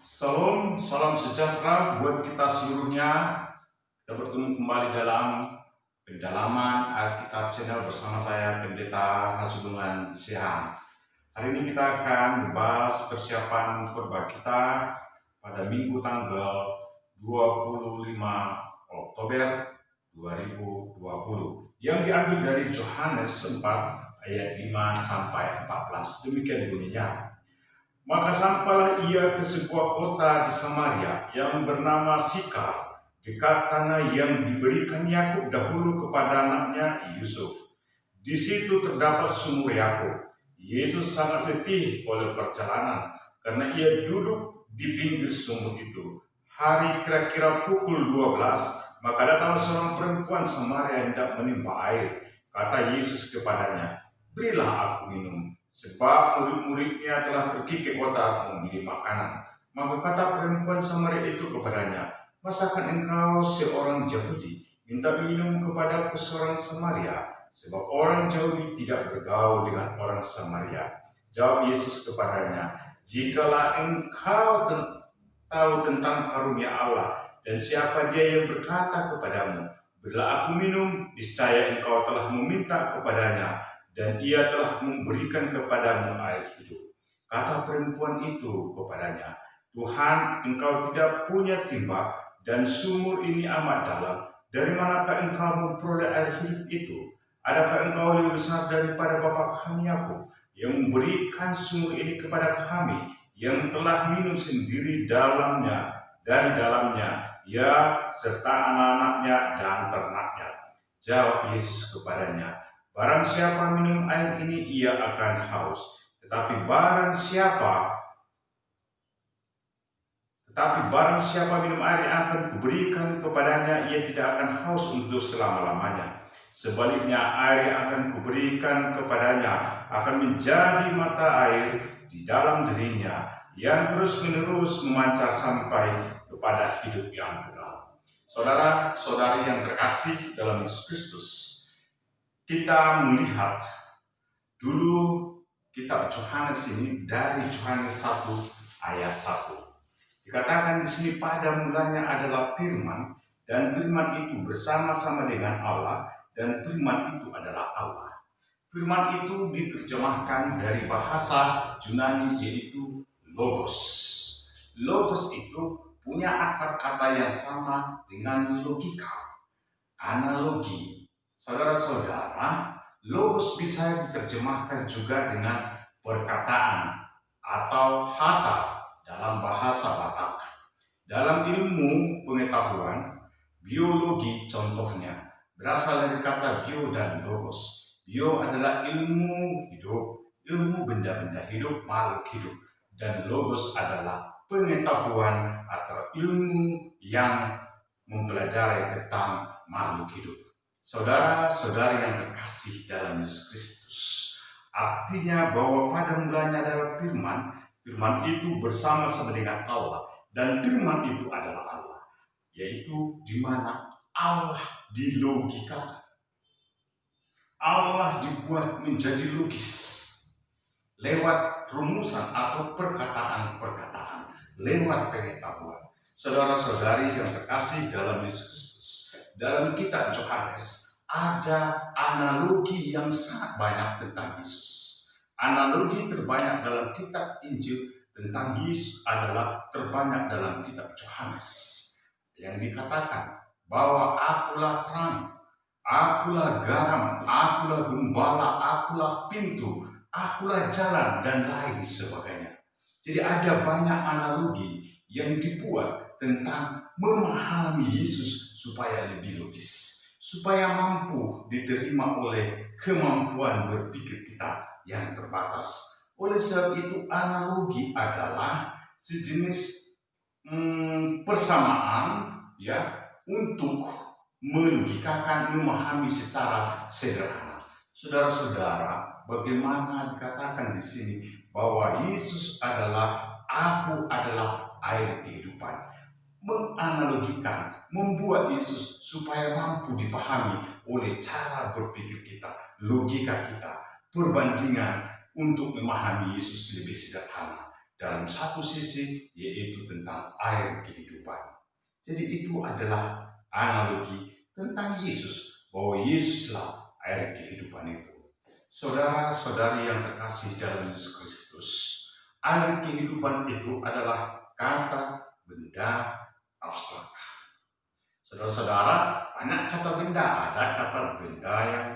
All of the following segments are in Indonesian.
Salam, salam sejahtera buat kita seluruhnya. Kita bertemu kembali dalam pendalaman Alkitab Channel bersama saya Pendeta Hasubungan Siang. Hari ini kita akan membahas persiapan khotbah kita pada Minggu tanggal 25 Oktober 2020 yang diambil dari Yohanes 4 ayat 5 sampai 14. Demikian bunyinya. Maka sampailah ia ke sebuah kota di Samaria yang bernama Sikar, dekat tanah yang diberikan Yakub dahulu kepada anaknya Yusuf. Di situ terdapat sumur Yakub. Yesus sangat letih oleh perjalanan karena ia duduk di pinggir sumur itu. Hari kira-kira pukul 12, maka datang seorang perempuan Samaria hendak menimba air. Kata Yesus kepadanya, "Berilah aku minum, sebab murid-muridnya telah pergi ke kota membeli makanan." Maka kata perempuan Samaria itu kepadanya, "Masakan engkau seorang Yahudi minta minum kepadaku seorang Samaria? Sebab orang Yahudi tidak bergaul dengan orang Samaria." Jawab Yesus kepadanya, "Jikalau engkau tahu tentang karunia Allah dan siapa dia yang berkata kepadamu, 'Berilah aku minum,' niscaya engkau telah meminta kepadanya, dan ia telah memberikan kepadamu air hidup." Kata perempuan itu kepadanya, "Tuhan, engkau tidak punya timba, dan sumur ini amat dalam. Dari manakah engkau memperoleh air hidup itu? Adakah engkau lebih besar daripada bapa kami Yakub, yang memberikan sumur ini kepada kami, yang telah minum sendiri dari dalamnya, ia serta anak-anaknya dan ternaknya?" Jawab Yesus kepadanya, "Barang siapa minum air ini, ia akan haus. Tetapi barang siapa minum air yang akan kuberikan kepadanya, ia tidak akan haus untuk selama-lamanya. Sebaliknya, air yang akan kuberikan kepadanya akan menjadi mata air di dalam dirinya, yang terus-menerus memancar sampai kepada hidup yang kekal." Saudara-saudari yang terkasih dalam Yesus Kristus, kita melihat dulu kitab Yohanes ini dari Yohanes 1 ayat 1. Dikatakan di sini, pada mulanya adalah firman, dan firman itu bersama-sama dengan Allah, dan firman itu adalah Allah. Firman itu diterjemahkan dari bahasa Yunani yaitu logos. Logos itu punya akar kata yang sama dengan logika, analogi. Saudara-saudara, logos bisa diterjemahkan juga dengan perkataan atau hata dalam bahasa Batak. Dalam ilmu pengetahuan, biologi contohnya berasal dari kata bio dan logos. Bio adalah ilmu hidup, ilmu benda-benda hidup, makhluk hidup. Dan logos adalah pengetahuan atau ilmu yang mempelajari tentang makhluk hidup. Saudara-saudari yang terkasih dalam Yesus Kristus, artinya bahwa pada mulanya adalah firman, firman itu bersama-sama dengan Allah, dan firman itu adalah Allah, yaitu di mana Allah dilogikakan. Allah dibuat menjadi logis lewat rumusan atau perkataan-perkataan, lewat pengetahuan. Saudara-saudari yang terkasih dalam Yesus Kristus, dalam kitab Yohanes ada analogi yang sangat banyak tentang Yesus. Analogi terbanyak dalam kitab Injil tentang Yesus adalah terbanyak dalam kitab Yohanes, yang dikatakan bahwa akulah terang, akulah garam, akulah gembala, akulah pintu, akulah jalan, dan lain sebagainya. Jadi ada banyak analogi yang dibuat tentang memahami Yesus supaya lebih logis, supaya mampu diterima oleh kemampuan berpikir kita yang terbatas. Oleh sebab itu, analogi adalah sejenis persamaan ya untuk melogikakan, memahami secara sederhana. Saudara-saudara, bagaimana dikatakan di sini bahwa Yesus adalah, aku adalah air kehidupan. Menganalogikan, membuat Yesus supaya mampu dipahami oleh cara berpikir kita, logika kita, perbandingan untuk memahami Yesus lebih sederhana. dalam satu sisi, yaitu tentang air kehidupan. Jadi itu adalah analogi tentang Yesus, bahwa Yesuslah air kehidupan itu. Saudara-saudari yang terkasih dalam Yesus Kristus, air kehidupan itu adalah kata benda abstrak. Saudara-saudara, banyak kata benda, ada kata benda yang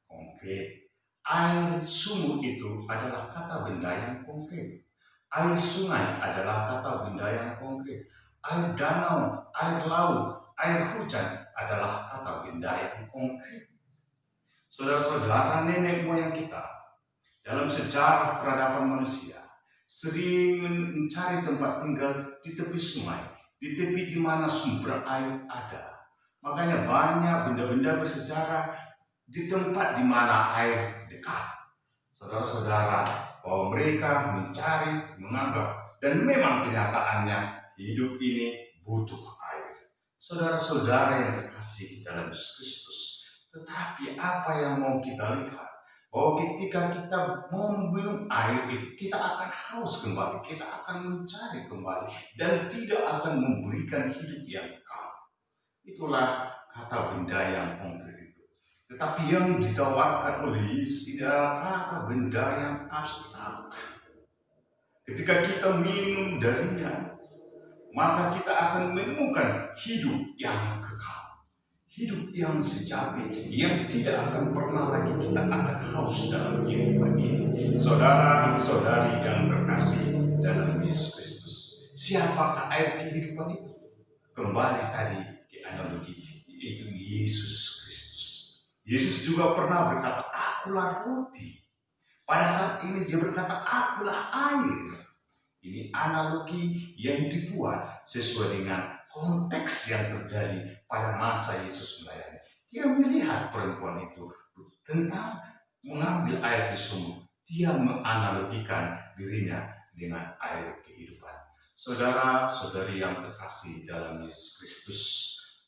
konkret. Air sumur itu adalah kata benda yang konkret. Air sungai adalah kata benda yang konkret. Air danau, air laut, air hujan adalah kata benda yang konkret. Saudara-saudara, nenek moyang kita dalam sejarah peradaban manusia sering mencari tempat tinggal di tepi sungai, di tepi di mana sumber air ada. Makanya banyak benda-benda bersejarah di tempat di mana air dekat. Saudara-saudara, bahwa mereka mencari, menganggap, dan memang kenyataannya hidup ini butuh air. Saudara-saudara yang terkasih dalam Yesus Kristus, tetapi apa yang mau kita lihat? Bahwa ketika kita meminum air itu, kita akan haus kembali, kita akan mencari kembali, dan tidak akan memberikan hidup yang kekal. Itulah kata benda yang konkret itu. Tetapi yang ditawarkan oleh Yesus adalah kata benda yang abstrak. Ketika kita minum darinya, maka kita akan menemukan hidup yang kekal. Hidup yang sejati, yang tidak akan pernah lagi kita akan haus dalam kehidupan ini. Saudara-saudari yang terkasih dalam Yesus Kristus, siapakah air kehidupan itu? Kembali tadi ke analogi, yaitu Yesus Kristus. Yesus juga pernah berkata, "Akulah roti." Pada saat ini dia berkata, "Akulah air." Ini analogi yang dibuat sesuai dengan konteks yang terjadi pada masa Yesus melayani. Dia melihat perempuan itu tentang mengambil air di sumur. Dia menganalogikan dirinya dengan air kehidupan. Saudara-saudari yang terkasih dalam Yesus Kristus,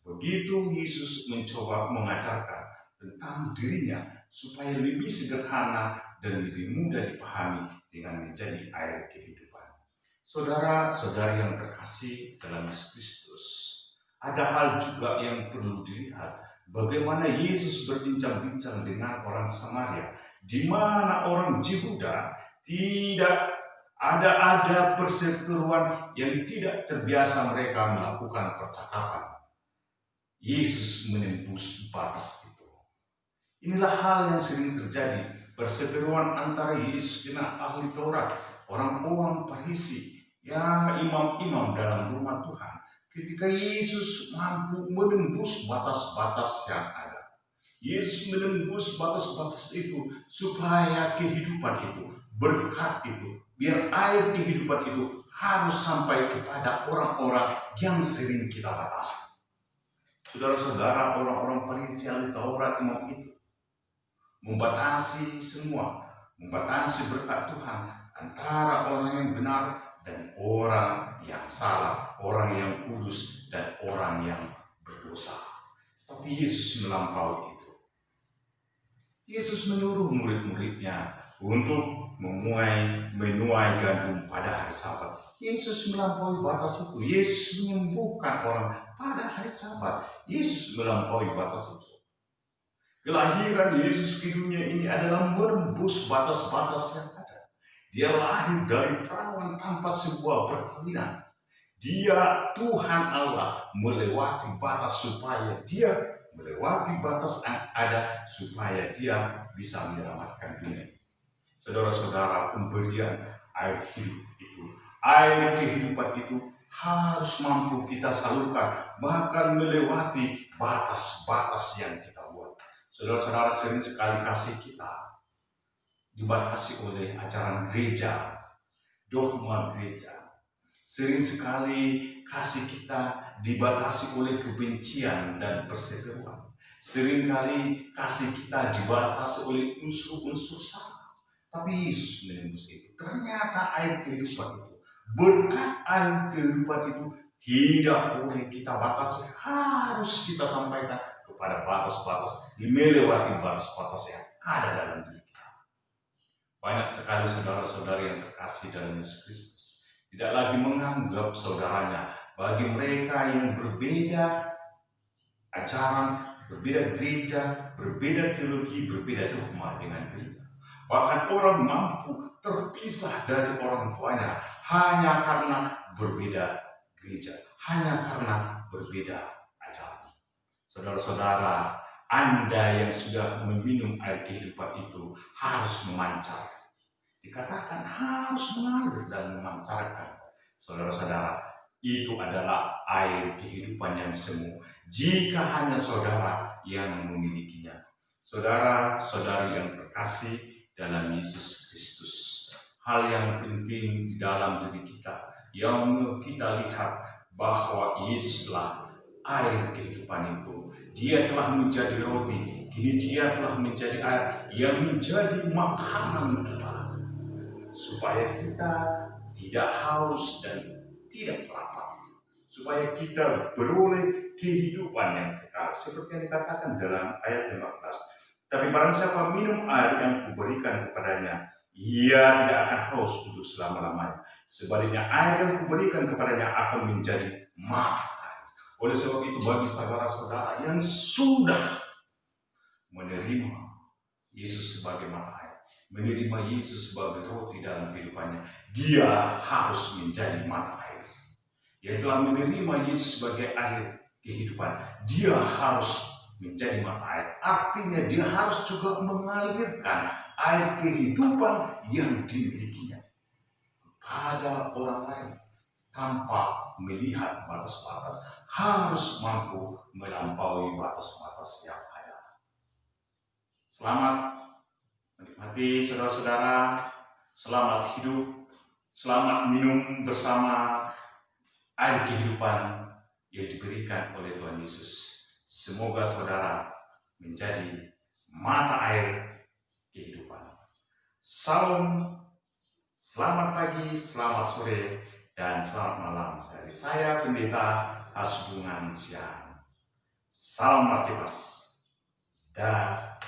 begitu Yesus mencoba mengajarkan tentang dirinya supaya lebih sederhana dan lebih mudah dipahami dengan menjadi air kehidupan. Saudara-saudari yang terkasih dalam Yesus Kristus, ada hal juga yang perlu dilihat. Bagaimana Yesus berbincang-bincang dengan orang Samaria, di mana orang Yehuda tidak ada perseteruan yang tidak terbiasa mereka melakukan percakapan. Yesus menembus batas itu. Inilah hal yang sering terjadi, perseteruan antara Yesus dengan ahli Taurat, orang-orang Farisi, ya imam-imam dalam rumah Tuhan. Ketika Yesus mampu menembus batas-batas yang ada. Yesus menembus batas-batas itu supaya kehidupan itu, berkat itu, biar air kehidupan itu harus sampai kepada orang-orang yang sering kita batasi. Saudara-saudara, orang-orang Farisi ahli Taurat imam itu membatasi semua, membatasi berkat Tuhan antara orang yang benar dan orang yang salah, orang yang kudus dan orang yang berdosa. Tapi Yesus melampaui itu. Yesus menyuruh murid-muridnya untuk menuai gandum pada hari Sabat. Yesus melampaui batas itu. Yesus menyembuhkan orang pada hari Sabat. Yesus melampaui batas itu. Kelahiran Yesus ke dunia ini adalah menembus batas-batas yang ada. Dia lahir dari perawan tanpa sebuah perkawinan. Dia Tuhan Allah melewati batas supaya dia melewati batas yang ada supaya dia bisa menyelamatkan dunia. Saudara-saudara, pemberian air hidup itu, air kehidupan itu harus mampu kita salurkan, bahkan melewati batas-batas yang kita buat. Saudara-saudara, sering sekali kasih kita dibatasi oleh ajaran gereja, dogma gereja. Sering sekali kasih kita dibatasi oleh kebencian dan perseteruan. Sering kali kasih kita dibatasi oleh unsur-unsur salah. Tapi Yesus menembus itu. Ternyata air kehidupan itu, berkat air kehidupan itu tidak boleh kita batasi. Harus kita sampaikan kepada batas-batas, melewati batas-batas yang ada dalam diri kita. Banyak sekali saudara-saudari yang terkasih dalam Yesus Kristus. tidak lagi menganggap saudaranya. Bagi mereka yang berbeda ajaran, berbeda gereja, berbeda teologi, berbeda dogma dengan gereja. Bahkan orang mampu terpisah dari orang tuanya hanya karena berbeda gereja, hanya karena berbeda ajaran. Saudara-saudara, Anda yang sudah meminum air kehidupan itu harus memancar. Dikatakan harus mengalir dan memancarkan. Saudara-saudara, itu adalah air kehidupan yang semu jika hanya saudara yang memilikinya. Saudara-saudari yang terkasih dalam Yesus Kristus, hal yang penting di dalam diri kita yang kita lihat bahwa Yesuslah air kehidupan itu. Dia telah menjadi roti, kini dia telah menjadi air yang menjadi makanan kita, supaya kita tidak haus dan tidak lapar, supaya kita beroleh kehidupan yang kekal, seperti yang dikatakan dalam ayat 15. Tapi barang siapa minum air yang kuberikan kepadanya, ia tidak akan haus untuk selama-lamanya. Sebaliknya air yang kuberikan kepadanya akan menjadi mata air. Oleh sebab itu, bagi saudara-saudara yang sudah menerima Yesus sebagai mata air, menerima Yesus sebagai roti dalam kehidupannya, dia harus menjadi mata air. Yang telah menerima Yesus sebagai air kehidupan, dia harus menjadi mata air. Artinya dia harus juga mengalirkan air kehidupan yang dimilikinya kepada orang lain tanpa melihat batas-batas, harus mampu melampaui batas-batas yang ada. Selamat menikmati saudara-saudara, selamat hidup, selamat minum bersama air kehidupan yang diberikan oleh Tuhan Yesus. Semoga saudara menjadi mata air kehidupan. Salam, selamat pagi, selamat sore, dan selamat malam dari saya Pendeta Hasbungan Siang. Salam Markipas. Dah.